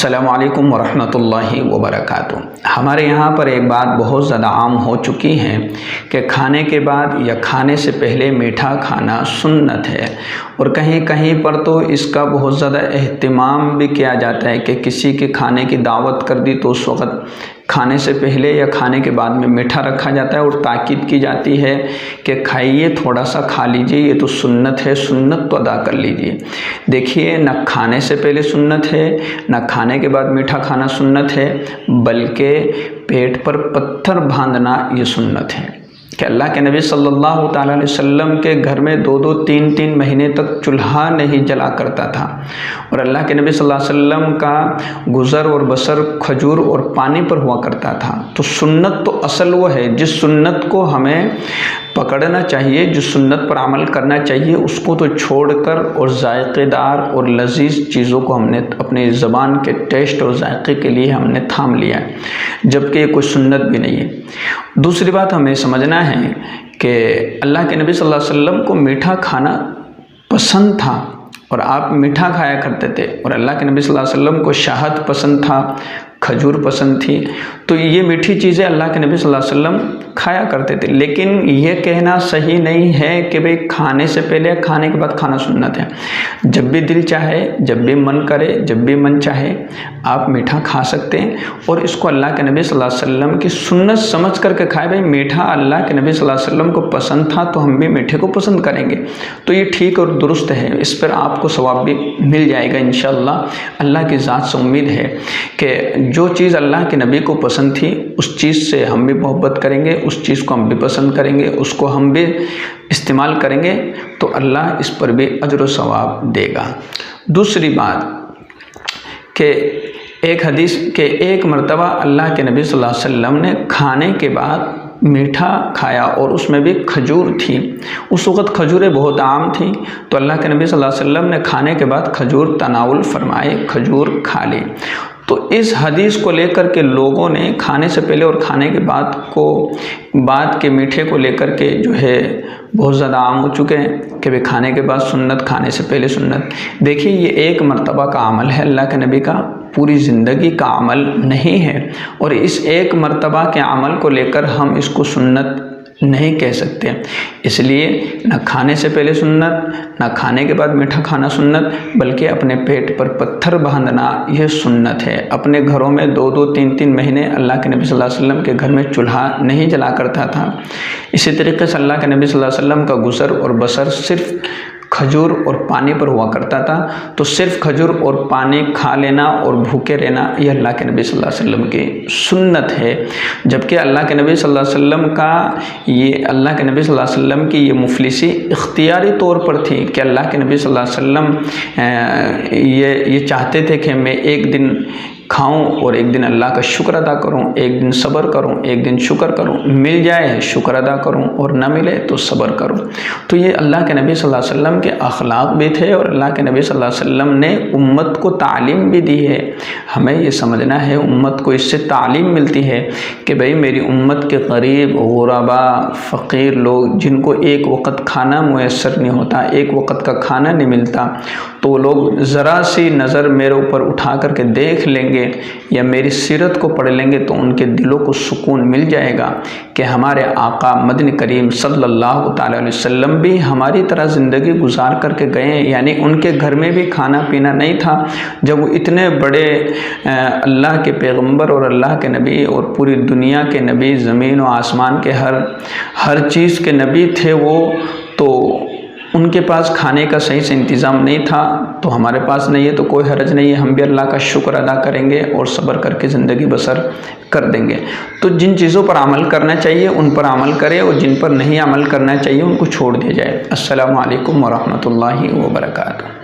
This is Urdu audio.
السلام علیکم ورحمۃ اللہ وبرکاتہ۔ ہمارے یہاں پر ایک بات بہت زیادہ عام ہو چکی ہے کہ کھانے کے بعد یا کھانے سے پہلے میٹھا کھانا سنت ہے، اور کہیں کہیں پر تو اس کا بہت زیادہ اہتمام بھی کیا جاتا ہے کہ کسی کے کھانے کی دعوت کر دی تو اس وقت کھانے سے پہلے یا کھانے کے بعد میں میٹھا رکھا جاتا ہے اور تاکید کی جاتی ہے کہ کھائیے، تھوڑا سا کھا لیجئے، یہ تو سنت ہے، سنت تو ادا کر لیجئے۔ دیکھیے، نہ کھانے سے پہلے سنت ہے، نہ کھانے کے بعد میٹھا کھانا سنت ہے، بلکہ پیٹ پر پتھر باندھنا یہ سنت ہے کہ اللہ کے نبی صلی اللہ تعالیٰ علیہ وسلم کے گھر میں 2-3 مہینے تک چولہا نہیں جلا کرتا تھا، اور اللہ کے نبی صلی اللہ علیہ وسلم کا گزر اور بسر کھجور اور پانی پر ہوا کرتا تھا۔ تو سنت تو اصل وہ ہے جس سنت کو ہمیں پکڑنا چاہیے، جو سنت پر عمل کرنا چاہیے، اس کو تو چھوڑ کر اور ذائقے دار اور لذیذ چیزوں کو ہم نے اپنی زبان کے ٹیسٹ اور ذائقے کے لیے ہم نے تھام لیا ہے، جبکہ یہ کوئی سنت بھی نہیں ہے۔ دوسری بات ہمیں سمجھنا ہے کہ اللہ کے نبی صلی اللہ علیہ وسلم کو میٹھا کھانا پسند تھا، اور آپ میٹھا کھایا کرتے تھے، اور اللہ کے نبی صلی اللہ علیہ وسلم کو شہد پسند تھا، کھجور پسند تھی، تو یہ میٹھی چیزیں اللہ کے نبی صلی اللہ علیہ وسلم کھایا کرتے تھے۔ لیکن یہ کہنا صحیح نہیں ہے کہ بھئی کھانے سے پہلے کھانے کے بعد کھانا سنت ہے۔ جب بھی دل چاہے، جب بھی من کرے، جب بھی من چاہے آپ میٹھا کھا سکتے ہیں، اور اس کو اللہ کے نبی صلی اللہ علیہ وسلم کی سنت سمجھ کر کے کھائے۔ بھئی میٹھا اللہ کے نبی صلی اللہ علیہ وسلم کو پسند تھا تو ہم بھی میٹھے کو پسند کریں گے، تو یہ ٹھیک اور درست ہے، اس پر آپ کو ثواب بھی مل جائے گا انشاءاللہ۔ اللہ کی ذات سے امید ہے کہ جو چیز اللہ کے نبی کو پسند تھی اس چیز سے ہم بھی محبت کریں گے، اس چیز کو ہم بھی پسند کریں گے، اس کو ہم بھی استعمال کریں گے، تو اللہ اس پر بھی اجر و ثواب دے گا۔ دوسری بات کہ ایک حدیث کہ ایک مرتبہ اللہ کے نبی صلی اللہ علیہ وسلم نے کھانے کے بعد میٹھا کھایا، اور اس میں بھی کھجور تھی۔ اس وقت کھجوریں بہت عام تھیں، تو اللہ کے نبی صلی اللہ علیہ وسلم نے کھانے کے بعد کھجور تناول فرمائے، کھجور کھا لی۔ تو اس حدیث کو لے کر کے لوگوں نے کھانے سے پہلے اور کھانے کے بعد کے میٹھے کو لے کر کے جو ہے بہت زیادہ عام ہو چکے ہیں کہ بھئی کھانے کے بعد سنت، کھانے سے پہلے سنت۔ دیکھیے، یہ ایک مرتبہ کا عمل ہے اللہ کے نبی کا، پوری زندگی کا عمل نہیں ہے، اور اس ایک مرتبہ کے عمل کو لے کر ہم اس کو سنت نہیں کہہ سکتے۔ اس لیے نہ کھانے سے پہلے سنت، نہ کھانے کے بعد میٹھا کھانا سنت، بلکہ اپنے پیٹ پر پتھر باندھنا یہ سنت ہے۔ اپنے گھروں میں 2-3 مہینے اللہ کے نبی صلی اللہ علیہ وسلم کے گھر میں چولہا نہیں جلا کرتا تھا۔ اسی طریقے سے اللہ کے نبی صلی اللہ علیہ وسلم کا گزر اور بسر صرف کھجور اور پانی پر ہوا کرتا تھا، تو صرف کھجور اور پانی کھا لینا اور بھوکے رہنا یہ اللہ کے نبی صلی اللہ علیہ وسلم کی سنت ہے۔ جبکہ اللہ کے نبی صلی اللہ علیہ وسلم کی یہ مفلسی اختیاری طور پر تھی کہ اللہ کے نبی صلی اللہ علیہ وسلم یہ چاہتے تھے کہ میں ایک دن کھاؤں اور ایک دن اللہ کا شکر ادا کروں، ایک دن صبر کروں، ایک دن شکر کروں، مل جائے شکر ادا کروں اور نہ ملے تو صبر کروں۔ تو یہ اللہ کے نبی صلی اللہ علیہ وسلم کے اخلاق بھی تھے، اور اللہ کے نبی صلی اللہ علیہ وسلم نے امت کو تعلیم بھی دی ہے۔ ہمیں یہ سمجھنا ہے، امت کو اس سے تعلیم ملتی ہے کہ بھئی میری امت کے غریب، غربا، فقیر لوگ جن کو ایک وقت کھانا میسر نہیں ہوتا، ایک وقت کا کھانا نہیں ملتا، تو وہ لوگ ذرا سی نظر میرے اوپر اٹھا کر کے دیکھ لیں گے یا میری سیرت کو پڑھ لیں گے تو ان کے دلوں کو سکون مل جائے گا کہ ہمارے آقا مدنی کریم صلی اللہ تعالیٰ علیہ وسلم بھی ہماری طرح زندگی گزار کر کے گئے ہیں، یعنی ان کے گھر میں بھی کھانا پینا نہیں تھا جب وہ اتنے بڑے اللہ کے پیغمبر اور اللہ کے نبی اور پوری دنیا کے نبی، زمین و آسمان کے ہر چیز کے نبی تھے وہ، تو ان کے پاس کھانے کا صحیح سے انتظام نہیں تھا، تو ہمارے پاس نہیں ہے تو کوئی حرج نہیں ہے، ہم بھی اللہ کا شکر ادا کریں گے اور صبر کر کے زندگی بسر کر دیں گے۔ تو جن چیزوں پر عمل کرنا چاہیے ان پر عمل کرے، اور جن پر نہیں عمل کرنا چاہیے ان کو چھوڑ دیا جائے۔ السلام علیکم ورحمۃ اللہ وبرکاتہ۔